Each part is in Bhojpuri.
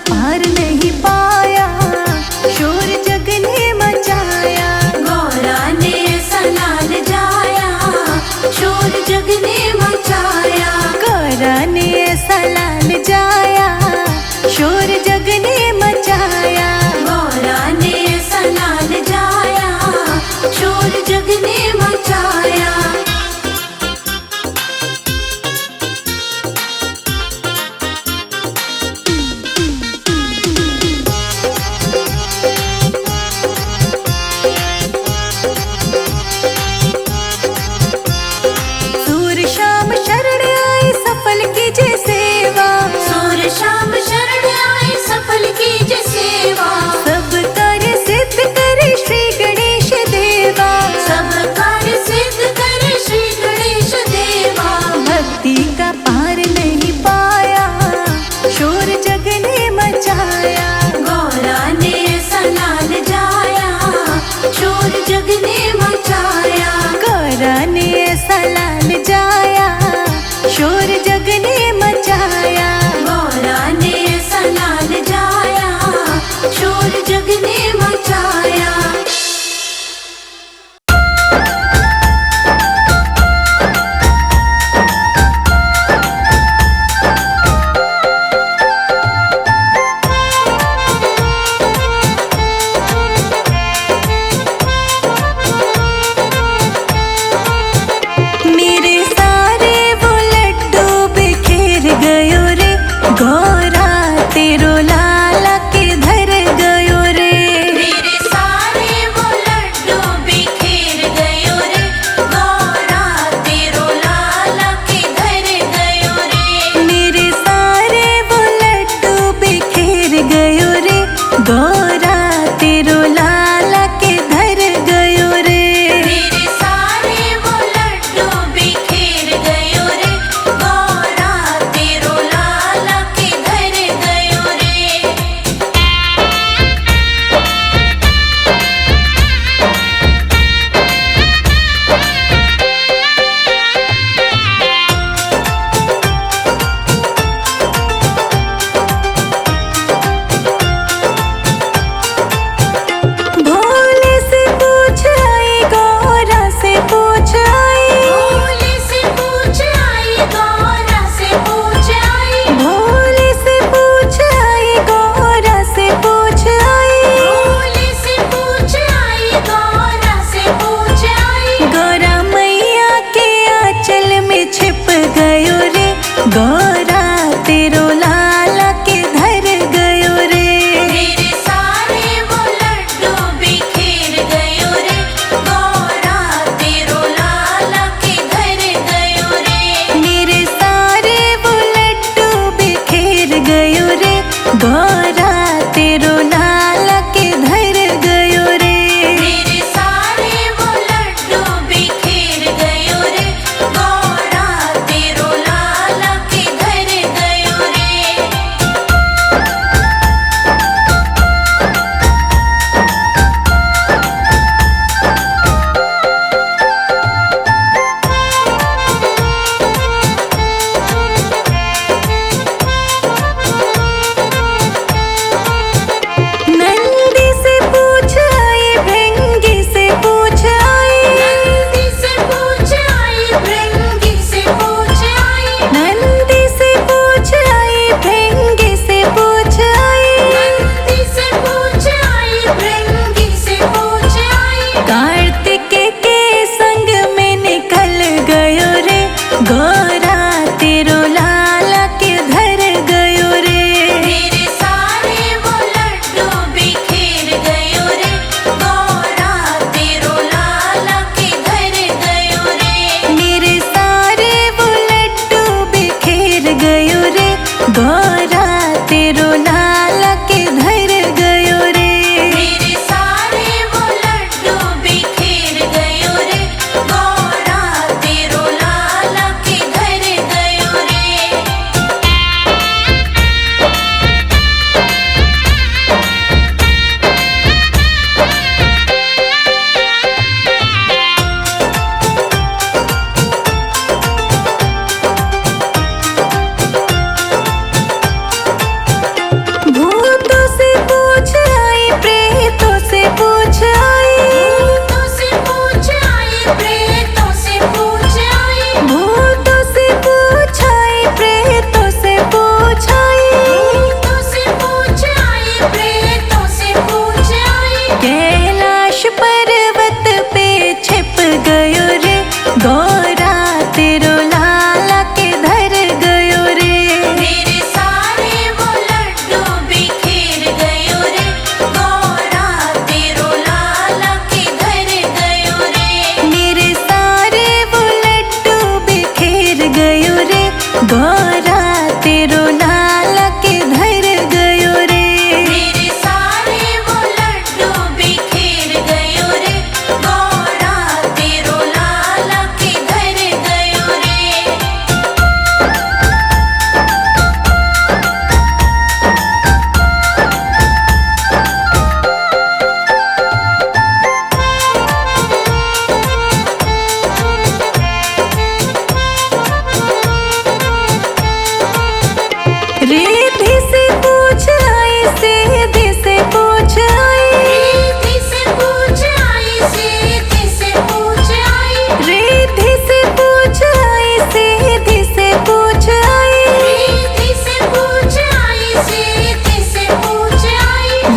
पार नहीं पाया, शोर जग ने मचाया। गौरा ने ऐसा लाल जाया, शोर जग ने मचाया। गौरा ने ऐसा लाल जाया, शोर जग ने मचाया। गौरा ने ऐसा लाल जाया, शोर जग ने मचाया। सूर शाम शरण आई सफल कीजे सेवा। सूर शाम शरण आई सफल कीजे सेवा। सब कार्य सिद्ध करे श्री गणेश देवा। सब कार्य सिद्ध करे श्री गणेश देवा। भक्ति का पार नहीं पाया, शोर जग ने मचाया। गौरा ने ऐसा लाल जाया, शोर जग ने मचाया। गौरा ने ऐसा लाल जाया, शोर जग ने मचाया। गौरा ने ऐसा लाल जाया, शोर जग ने मचाया। मेरे सारे वो लड्डू बिखेर गयो रे, गौरा तेरो लाला के धर गयो रे। मेरे सारे वो लड्डू बिखेर गयो रे, गौरा तेरो लाला के धर गयो रे। मेरे सारे वो लड्डू बिखेर गयो रे, गौरा तेरो लाला के धर गयो रे। मेरे सारे वो लड्डू बिखेर गयो रे, गौरा तेरो लाला के धर गयो रे। भोले से पूछ आई, गौरा से पूछ आई। भोले से पूछ आई, गौरा से पूछ आई। भोले से पूछ आई, गौरा से पूछ आई। भोले से पूछ आई, गौरा से पूछ आई। गौरा मैया के आंचल में छिप गयो रे, गौरा तेरो लाला के धर गयो रे। मेरे सारे वो लड्डू बिखेर गयो रे, गौरा तेरो लाला के धर गयो रे। मेरे सारे वो लड्डू बिखेर गयो रे, गौरा तेरो लाला के धर गयो रे। मेरे सारे वो लड्डू बिखेर गयो रे, गौरा तेरो लाला के धर गयो रे।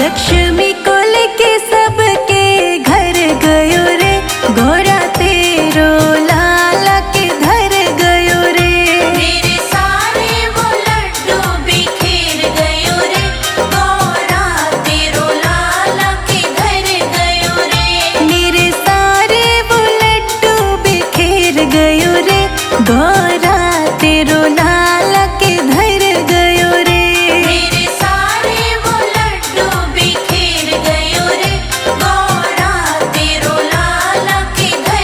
लक्ष्मी को लेके सबके घर गयो रे, गौरा तेरो लाला के धर गयो रे। मेरे सारे वो लड्डू बिखेर गयो रे, गौरा तेरो लाला के घर गयो रे। मेरे सारे वो लड्डू बिखेर गयो रे, गौरा तेरो लाला के धर गयो रे। मेरे सारे वो लड्डू बिखेर गयो रे, गौरा तेरो लाला के घर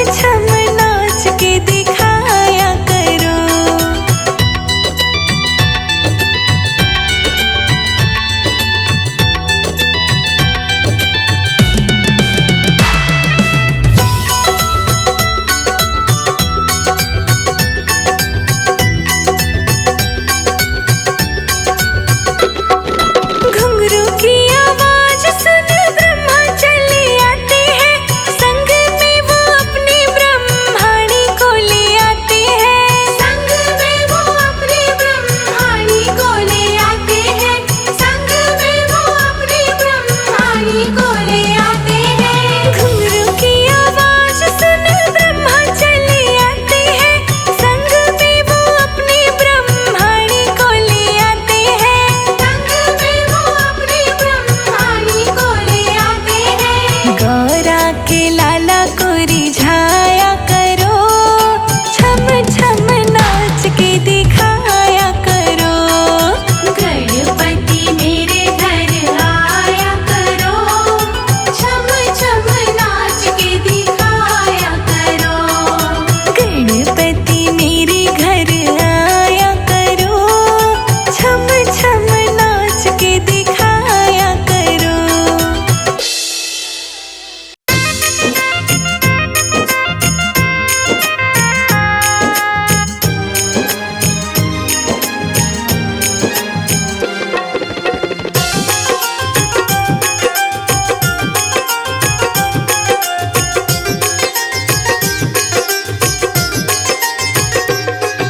छम नाच के दिखाया करो। घुंघरू की आवाज सुन ब्रह्मा चले आते हैं, संग में वो अपनी ब्रह्माणी को ले आते हैं। संग में वो अपनी ब्रह्माणी को ले आते हैं। संग में वो अपनी ब्रह्माणी को ले आते हैं। घुंघरू की आवाज सुन ब्रह्मा चले आते हैं, संग में वो अपनी ब्रह्माणी को ले आते हैं। संग में वो अपनी ब्रह्माणी को ले आते हैं। गौरा के लाला को रिझाया करो, छम छम नाच के दिखाया करो। गणपति मेरे घर आया करो, छम छम नाच के दिखाया करो। गणपति मेरे घर आया करो, छम छम नाच के दिखाया करो।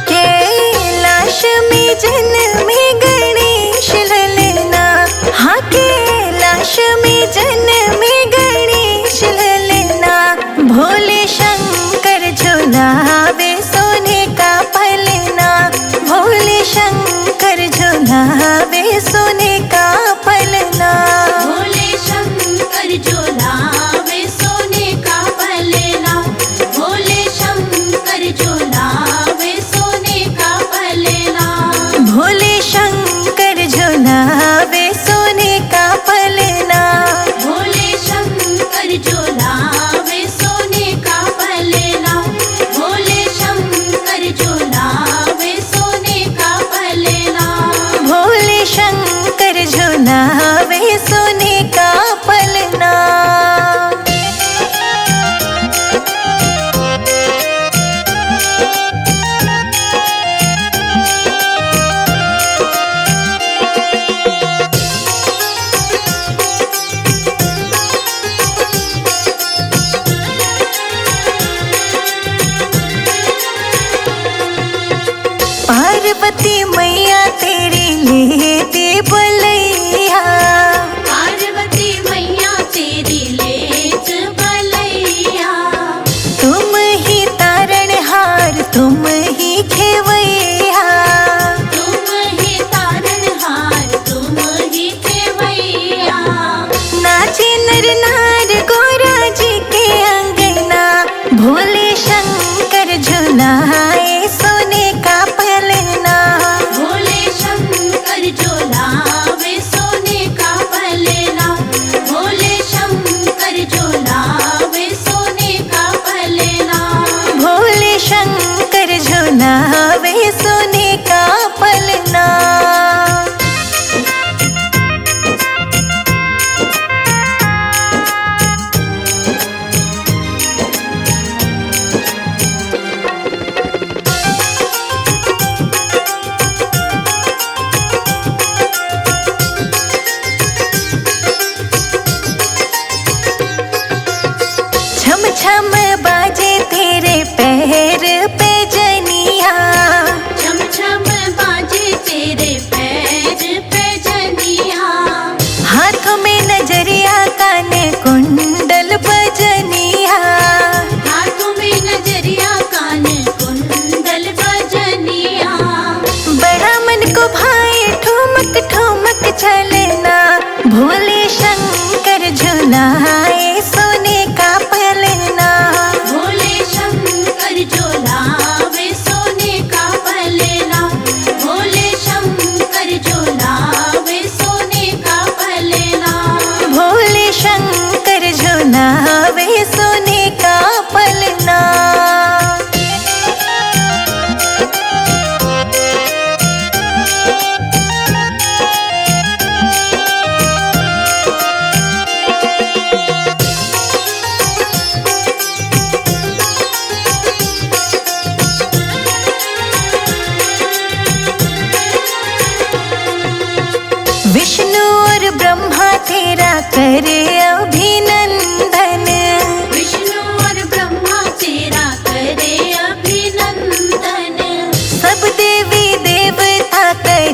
कैलाश में जन्मे गणेश ललना, हाँ कैलाश में जन्मे गणेश ललना। भोले शंकर झुलावे सोने का पलना, भोले शंकर झुलावे सोने का पलना। भोले शंकर झुलावे सोने का पलना। भोले शंकर झुलावे सोने का पलना। भोले शंकर झुलावे सोने का पलना। भोले शंकर झुलावे सोने का पलना। भोले शंकर झुलावे सोने का पलना। भोले शंकर झुलावे सोने का पलना। पार्वती मैया तेरी लेते बलैया, पार्वती मैया तेरी लेच बलैया। तुम ही तारणहार तुम ही खेवैया। तुम ही तारणहार तुम ही खेवैया। नाचे नर नार गोरा जी के अंगना, भोले शंकर झुलाए सोने का पलना। भोले शंकर झुलावे सोने का पलना। भोले शंकर झुलावे सोने का पलना। भोले शंकर झुलावे सोने का पलना।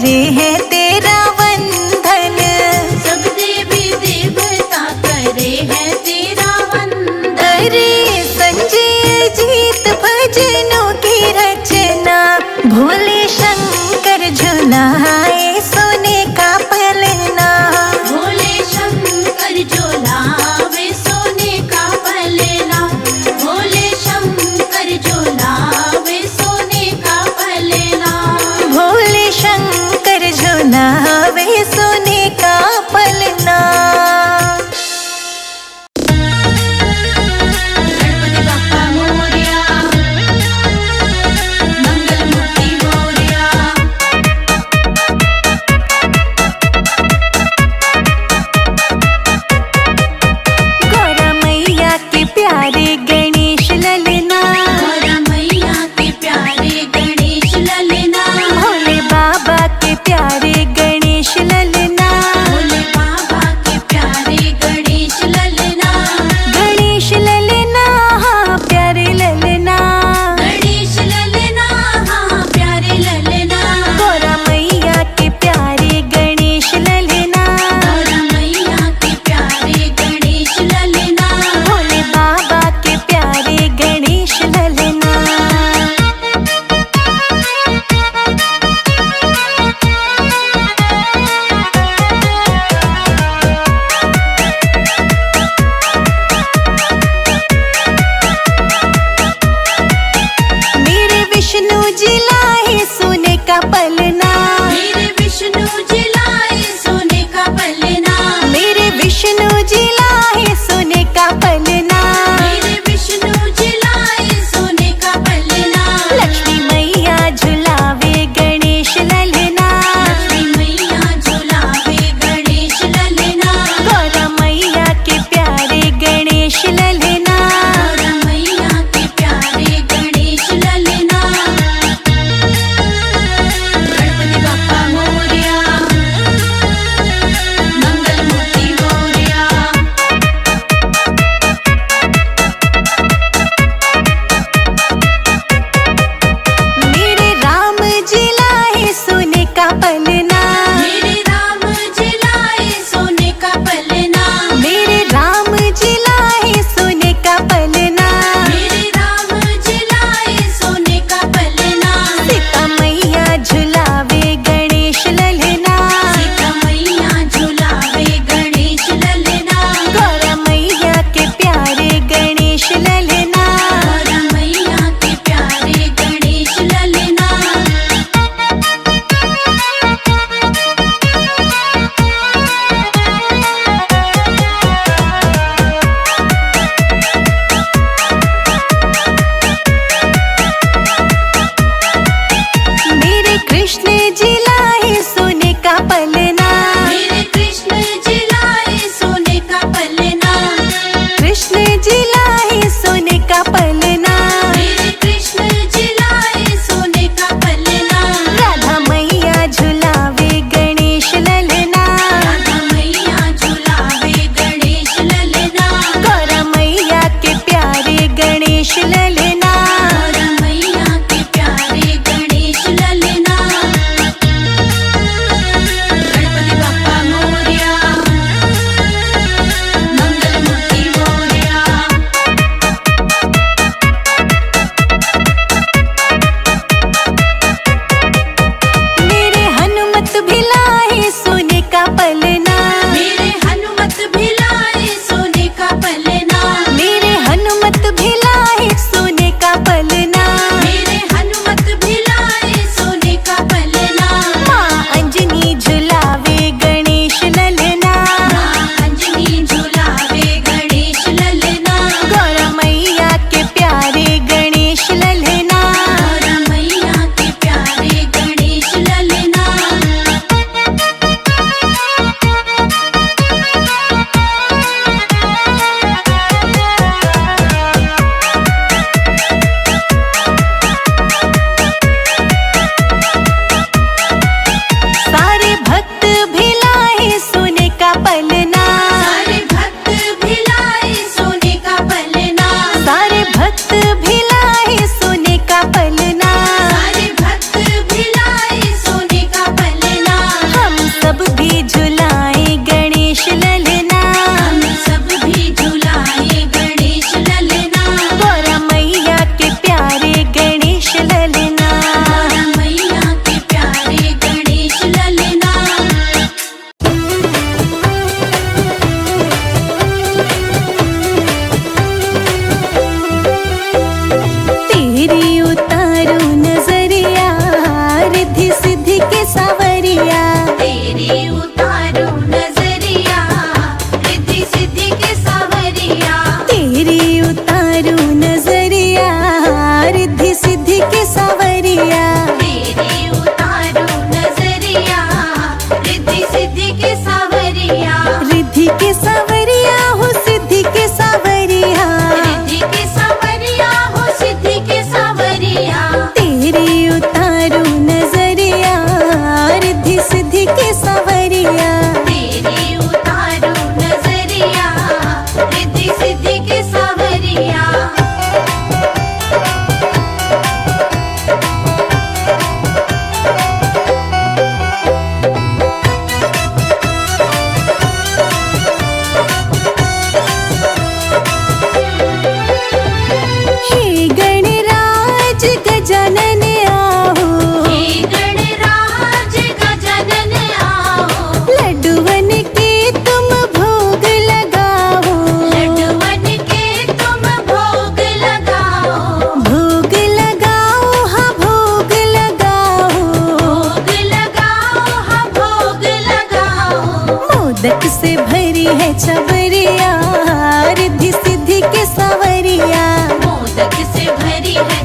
करे हैं तेरा वंदन। सब देवी देवता करे हैं तेरा वंदन। अरे संजय जीत भजनों की रचना, भोले शंकर झुलाए सोने का पलना। भोले शंकर झुलावे सोने का पलना। भोले शंकर झुलावे सोने का पलना। भोले शंकर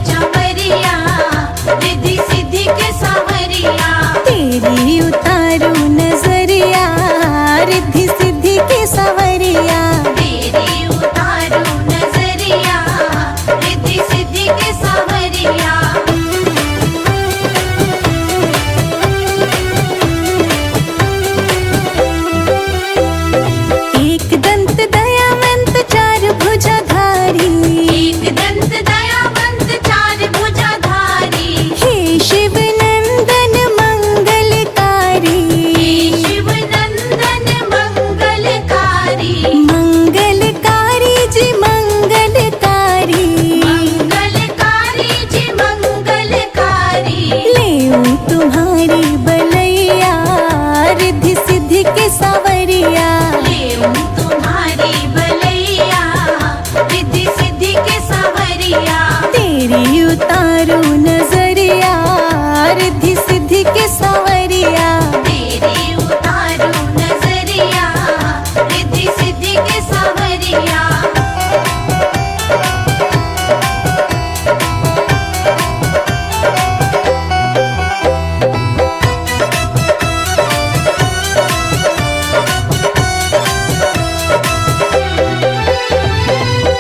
चमरिया रिद्धि सिद्धि के सावरिया तेरी उतारू नजरिया रिद्धि सिद्धि के सवरिया तेरी उतारू नजरिया रिद्धि सिद्धि के सावरिया एक दंत दयावंत चार भुजाधारी एक दंत दयावंत चार भुजाधारी हे शिव नंदन मंगलकारी हे शिव नंदन मंगलकारी मंगलकारी जी मंगलकारी मंगलकारी जी मंगलकारी लेऊ तुम्हारी बलैया रिद्धि सिद्धि के सवरिया लेऊं तुम्हारी बलैया रिद्धि सिद्धि के सावरिया तेरी उतारू नजरिया रिद्धि सिद्धि के सवरिया तेरी उतारू नजरिया रिद्धि सिद्धि के सावरिया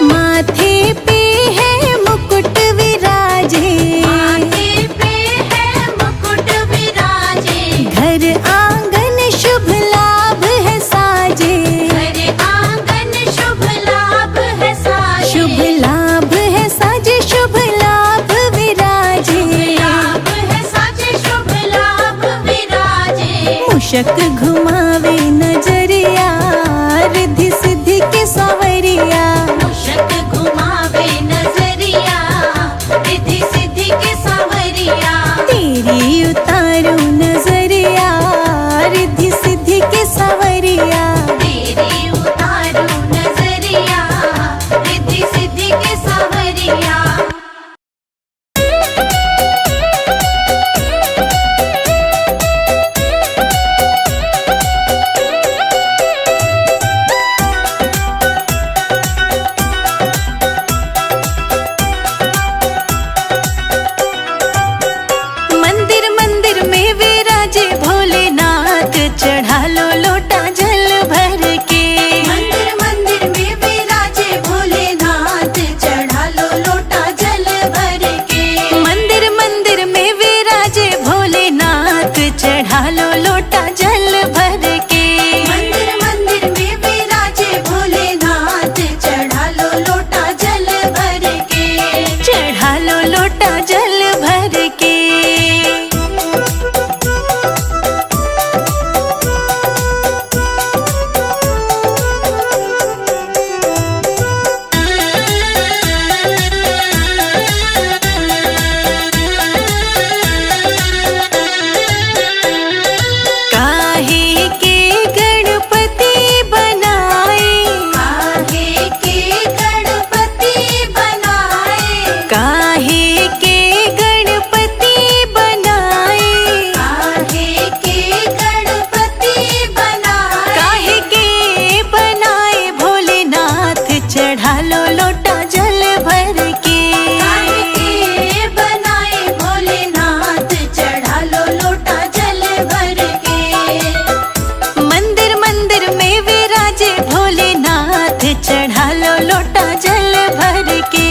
माथे पे है मुकुट विराजे माथे पे है मुकुट विराजे घर आंगन शुभ लाभ है साजे घर आंगन शुभ लाभ है साजे शुभ लाभ है साजे शुभ लाभ विराजे लाभ है साजे शुभ लाभ विराजे मूषक घुमावे नजरिया रिद्धि सिद्धि के सवरिया मूषक घुमावे नजरिया रिद्धि सिद्धि के सावरिया तेरी उतारू नजरिया रिद्धि सिद्धि के सवरिया तेरी उतारू नजरिया रिद्धि सिद्धि के सावरिया मंदिर मंदिर में विराजे भोलेनाथ चढ़ा लो लोटा जल भर के मंदिर मंदिर में विराजे भोलेनाथ चढ़ा लो लोटा जल भर के मंदिर मंदिर में विराजे भोलेनाथ चढ़ा लो लोटा जल भर के मंदिर मंदिर में विराजे भोलेनाथ चढ़ा लो लोटा जल भर के चढ़ा लो लोटा जल भर के काहे के गणपति बनाए काहे के गणपति बनाए काहे के गणपति बनाए काहे के गणपति बनाए काहे के बनाए भोलेनाथ चढ़ा लो लोटा जल भर के काहे के बनाए भोलेनाथ चढ़ा लो लोटा जल भर के मंदिर मंदिर में विराजे भोलेनाथ चढ़ा लो लोटा जल भर के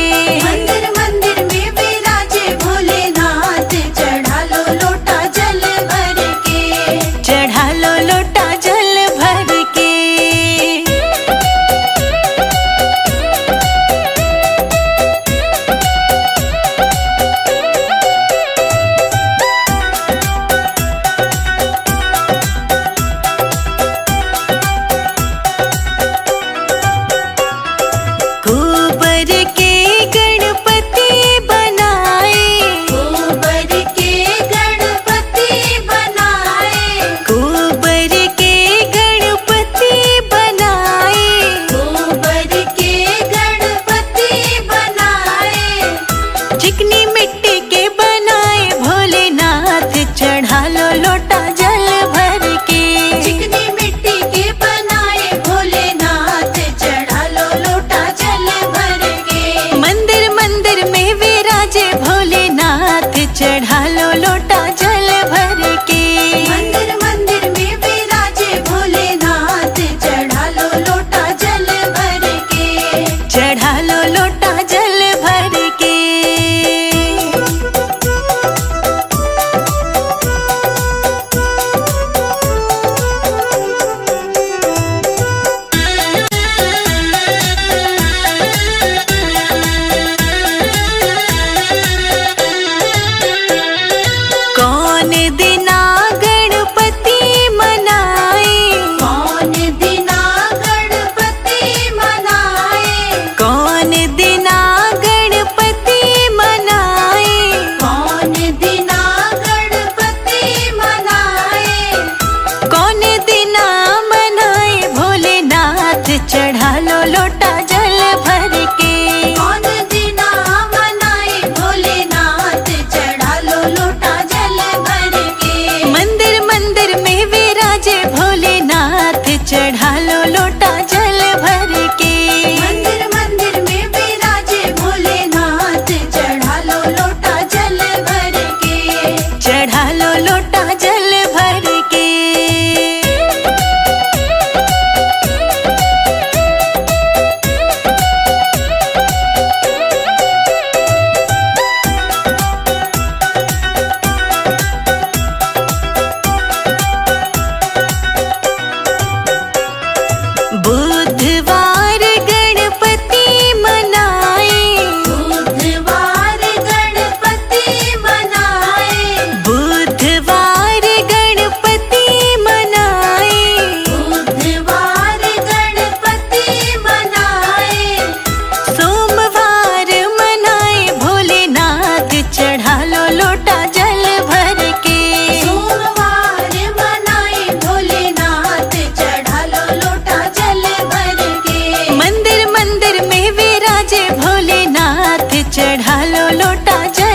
मंदिर मंदिर में विराजे भोलेनाथ चढ़ा लो लोटा जल भर के चढ़ा लो लोटा जल भर के गोबर के गणपति बनाए गोबर के गणपति बनाए गोबर के गणपति बनाए गोबर के गणपति बनाए चिकनी मिट्टी के बनाए भोलेनाथ चढ़ा लो लोटा जल भर के चिकनी मिट्टी के बनाए भोलेनाथ चढ़ा लो लोटा जल भर के मंदिर मंदिर में विराजे लोटा जल